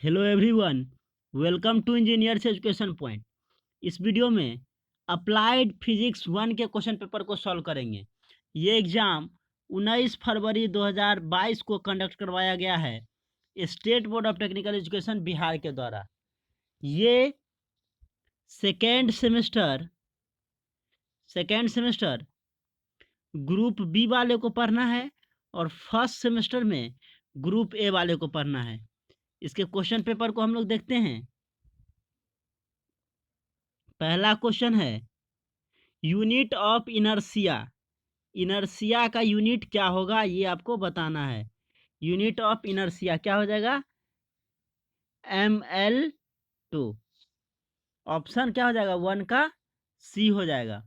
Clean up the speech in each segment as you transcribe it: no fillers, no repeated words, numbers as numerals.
Hello everyone, welcome to engineers education point. इस video में applied physics 1 के question paper को सॉल्व करेंगे। ये एग्ज़ाम 19 फरवरी 2022 को कंडक्ट करवाया गया है state board of technical education Bihar के द्वारा। ये सेकेंड सेमेस्टर ग्रुप बी वाले को पढ़ना है और फर्स्ट सेमेस्टर में ग्रुप ए वाले को पढ़ना है। इसके क्वेश्चन पेपर को हम लोग देखते हैं। पहला क्वेश्चन है यूनिट ऑफ इनर्शिया। इनर्शिया का यूनिट क्या होगा ये आपको बताना है। यूनिट ऑफ इनर्शिया क्या हो जाएगा? ml2। ऑप्शन क्या हो जाएगा? 1 का सी हो जाएगा।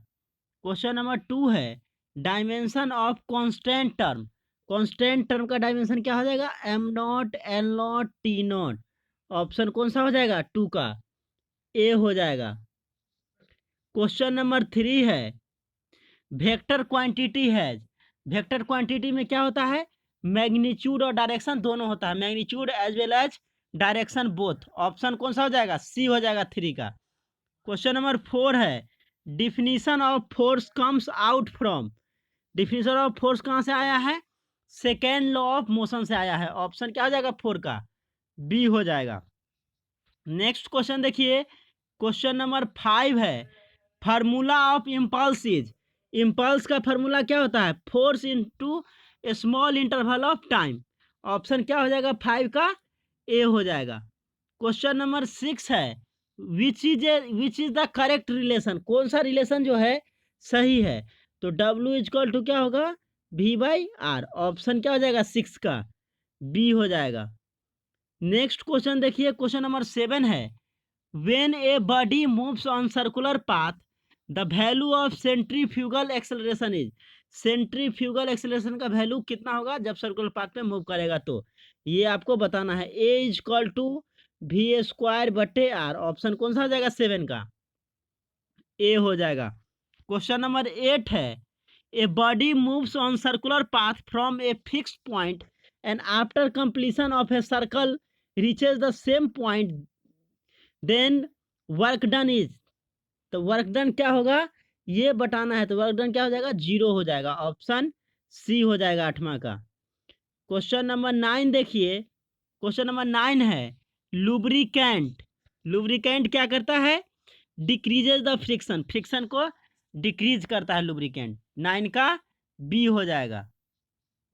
क्वेश्चन नंबर 2 है dimension of constant term. Constant term का डायमेंशन क्या हो जाएगा? m0 l0 t0। ऑप्शन कौन सा हो जाएगा? 2 का ए हो जाएगा। क्वेश्चन नंबर 3 है वेक्टर क्वांटिटी है। वेक्टर क्वांटिटी में क्या होता है? मैग्नीट्यूड और डायरेक्शन दोनों होता है। Magnitude as well as direction both. Option कौन सा हो जाएगा? सी हो जाएगा 3 का। क्वेश्चन नंबर 4 है definition of force comes out from. Definition of force कहाँ से आया है? सेकेंड लॉ ऑफ मोशन से आया है। ऑप्शन क्या हो जाएगा? 4 का बी हो जाएगा। नेक्स्ट क्वेश्चन देखिए, क्वेश्चन नंबर 5 है formula of impulse is. Impulse का फार्मूला क्या होता है? Force into small interval of time. Option क्या हो जाएगा? 5 का ए हो जाएगा। क्वेश्चन नंबर 6 है which is the correct relation. कौन सा रिलेशन जो है सही है? तो W इजक्वल टू क्या होगा? V/R। ऑप्शन क्या हो जाएगा? 6 का बी हो जाएगा। नेक्स्ट क्वेश्चन देखिए, क्वेश्चन नंबर 7 है when a body moves on circular path the value of centrifugal acceleration is। Centrifugal acceleration का वैल्यू कितना होगा जब सर्कुलर पाथ पे मूव करेगा? तो ये आपको बताना है। ए इजक्वल टू V²/R। ऑप्शन कौन सा हो जाएगा? 7 का ए हो जाएगा। क्वेश्चन नंबर 8 है a body moves on circular path from a fixed point and after completion of a circle reaches the same point then work done is. तो वर्क डन क्या होगा ये बताना है। तो वर्क डन क्या हो जाएगा? 0 हो जाएगा। ऑप्शन सी हो जाएगा 8वां का। क्वेश्चन नंबर 9 देखिए, क्वेश्चन नंबर 9 है लुब्रिकेंट। लुब्रिकेंट क्या करता है? Decreases the friction. फ्रिक्शन को डिक्रीज करता है लुब्रिकेंट। 9 का बी हो जाएगा।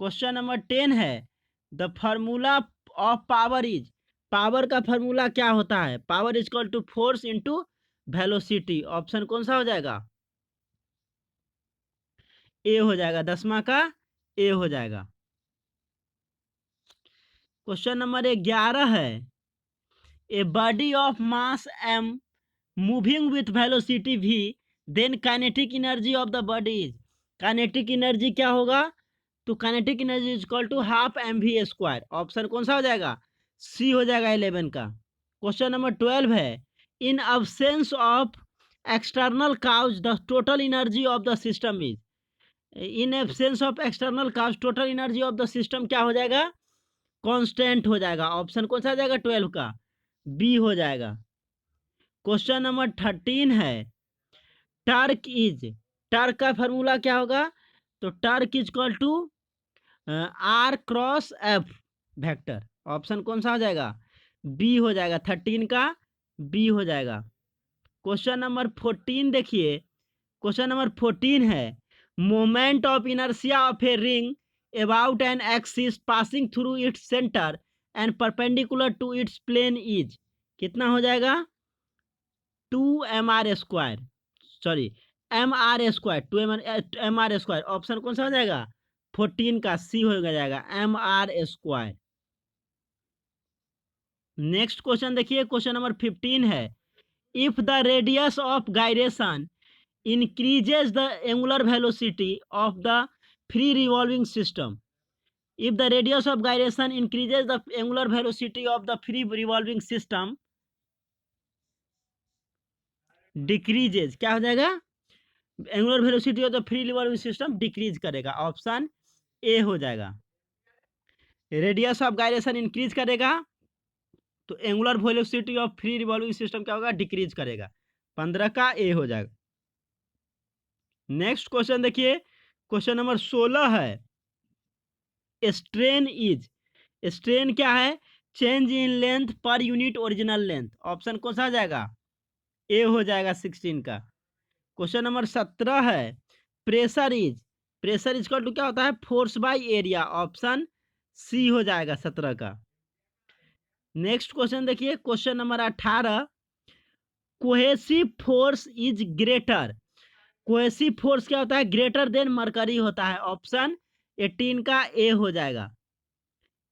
क्वेश्चन नंबर 10 है the formula of power is. Power का फार्मूला क्या होता है? Power is equal to force into velocity. Option कौन सा हो जाएगा? ए हो जाएगा। 10वां का ए हो जाएगा। क्वेश्चन नंबर 11 है a body of mass m moving with velocity v then kinetic energy of the body is. Kinetic energy क्या होगा? तो kinetic energy is equal to half mv²। Option कौन सा हो जाएगा? सी हो जाएगा 11 का। क्वेश्चन नंबर 12 है in absence of external cause the total energy of the system is. In absence of external cause total energy of the system क्या हो जाएगा? कांस्टेंट हो जाएगा। ऑप्शन कौन सा आ जाएगा? 12 का बी हो जाएगा। क्वेश्चन नंबर 13 है टर्क इज। टर्क का फॉर्मूला क्या होगा? तो torque is equal to R×F vector. Option कौन सा हो जाएगा? बी हो जाएगा। 13 का बी हो जाएगा। क्वेश्चन नंबर 14 देखिए, क्वेश्चन नंबर 14 है moment of inertia of a ring about an axis passing through its centre and perpendicular to its plane is. कितना हो जाएगा? 2mr²। Sorry mr²। 2mr²। Option कौन सा हो जाएगा? 14 का सी हो जाएगा mr²। नेक्स्ट क्वेश्चन देखिए, क्वेश्चन नंबर 15 है if the radius of gyration increases the angular velocity of the free revolving system। if the radius of gyration increases the angular velocity of the free revolving system decreases क्या हो जाएगा? Angular velocity of the free revolving system decrease करेगा। Option A हो जाएगा। Radius of gyration increase करेगा तो angular velocity of free revolving system क्या होगा, डिक्रीज करेगा। 15 का ए हो जाएगा। नेक्स्ट क्वेश्चन देखिए, क्वेश्चन नंबर 16 है, स्ट्रेन इज, स्ट्रेन क्या है, change in length per unit original length. Option कौन सा आ जाएगा, ए हो जाएगा 16 का। क्वेश्चन नंबर 17 है, pressure is, pressure equal to क्या होता है, force by area. Option C हो जाएगा 17 का। नेक्स्ट क्वेश्चन देखिए, question number 18, cohesive force is greater, cohesive force क्या होता है, ग्रेटर देन मरकरी होता है। ऑप्शन 18 का ए हो जाएगा।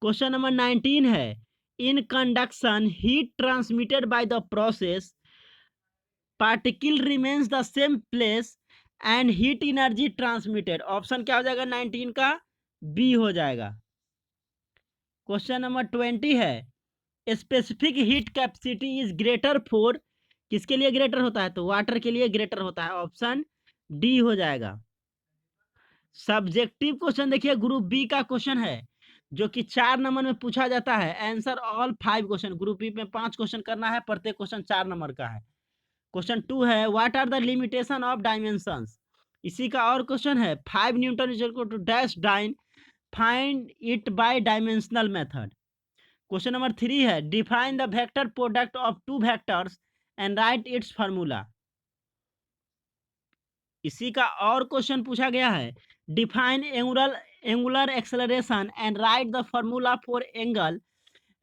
क्वेश्चन नंबर 19 है, in conduction heat transmitted by the process particle remains the same place and heat energy transmitted. Option क्या हो जाएगा 19 का, बी हो जाएगा। क्वेश्चन नंबर 20 है, specific heat capacity is greater for, किसके लिए ग्रेटर होता है, तो वाटर के लिए ग्रेटर होता है। ऑप्शन डी हो जाएगा। सब्जेक्टिव क्वेश्चन देखिए, ग्रुप बी का क्वेश्चन है जो कि 4 नंबर में पूछा जाता है। Answer all 5 question, group B में 5 क्वेश्चन करना है, प्रत्येक क्वेश्चन 4 नंबर का है। क्वेश्चन 2 है, what are the limitation of dimensions. इसी का और क्वेश्चन है, 5 newton is equal to dash dyne, find it by dimensional method. Question number 3 है, define the vector product of two vectors and write its formula. इसी का और question पूछा गया है, define angular acceleration and write the formula for angle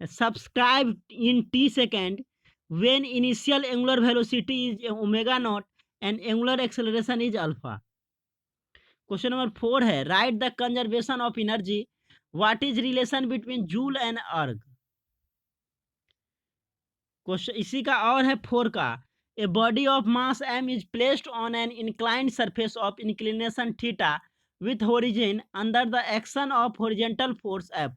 subscribe in T second when initial angular velocity is omega naught and angular acceleration is alpha. Question number 4 है, right the conservation of energy, what is relation between joule and अर्ग। Question इसी का और है 4 का, ए body of mass m is placed on an inclined surface of inclination theta with origin under the action of horizontal force F.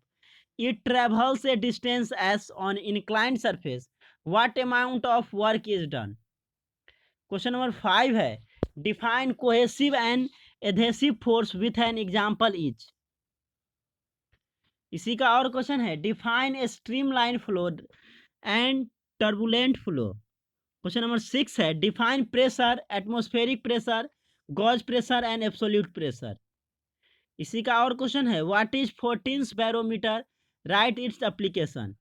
It travels a distance s on inclined surface. What amount of work is done? Question number 5 है, define cohesive and adhesive force with an example each. इसी का और question है, define a streamline flow and turbulent flow. Question number 6 है, define pressure, atmospheric pressure, gauge pressure and absolute pressure. इसी का और question है, what is 14th barometer, write its application.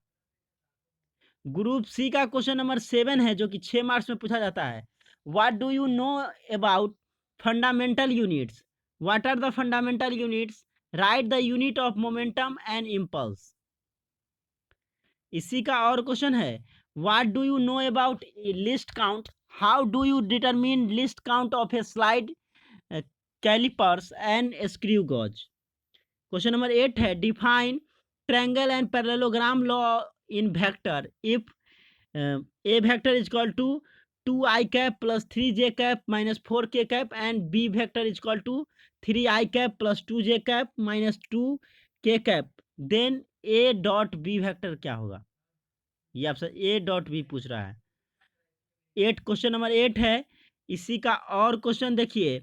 Group C का क्वेश्चन नंबर 7 है जो कि 6 मार्क्स में पूछा जाता है, what do you know about fundamental units, what are the fundamental units, write the unit of momentum and impulse. इसी का और क्वेश्चन है, what do you know about least count, how do you determine least count of a slide calipers and screw gauge. Question number 8 है, define triangle and parallelogram law in vector if a vector is equal to 2i cap plus 3j cap minus 4k cap and b vector is equal to 3i cap plus 2j cap minus 2k cap, then a dot b vector क्या होगा, ये आपसे a dot b पूछ रहा है। 8 question number 8 है। इसी का और क्वेश्चन देखिए,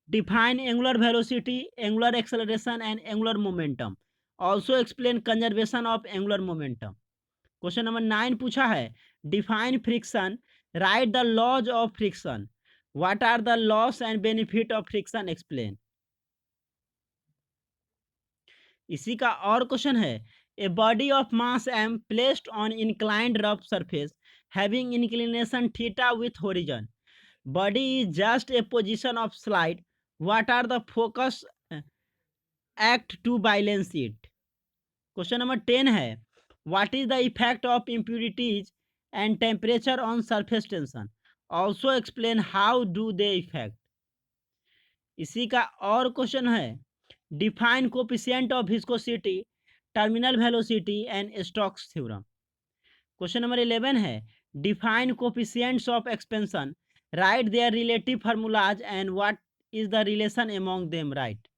define angular velocity, angular acceleration and angular momentum, also explain conservation of angular momentum. Question number 9 पूछा है, define friction, write the laws of friction, what are the loss and benefit of friction explain. इसी का और question है, a body of mass m placed on inclined rough surface having inclination theta with horizon, body is just a position of slide, what are the focus act to balance it. Question number 10 है, what is the effect of impurities and temperature on surface tension, also explain how do they affect। इसी का और question है, define coefficient of viscosity, terminal velocity and Stokes theorem. Question number 11 है, define coefficients of expansion, right there relative formulas and what is the relation among them, right.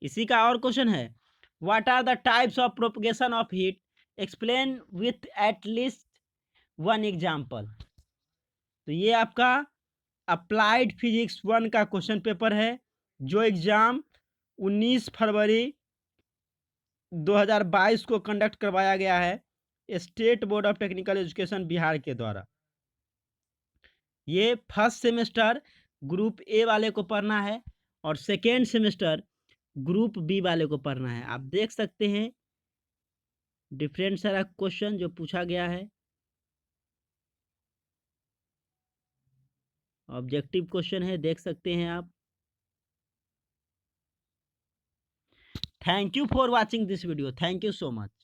इसी का और question है, what are the types of propagation of heat, explain with at least one example। तो ये आपका applied physics 1 का question paper है जो एग्जाम 19 फरवरी 2022 को कंडक्ट करवाया गया है state board of technical education Bihar के द्वारा। ये फर्स्ट सेमेस्टर ग्रुप ए वाले को पढ़ना है और सेकेंड सेमेस्टर ग्रुप बी वाले को पढ़ना है। आप देख सकते हैं डिफरेंट सारा क्वेश्चन जो पूछा गया है, ऑब्जेक्टिव क्वेश्चन है, देख सकते हैं आप। Thank you for watching this video, thank you so much.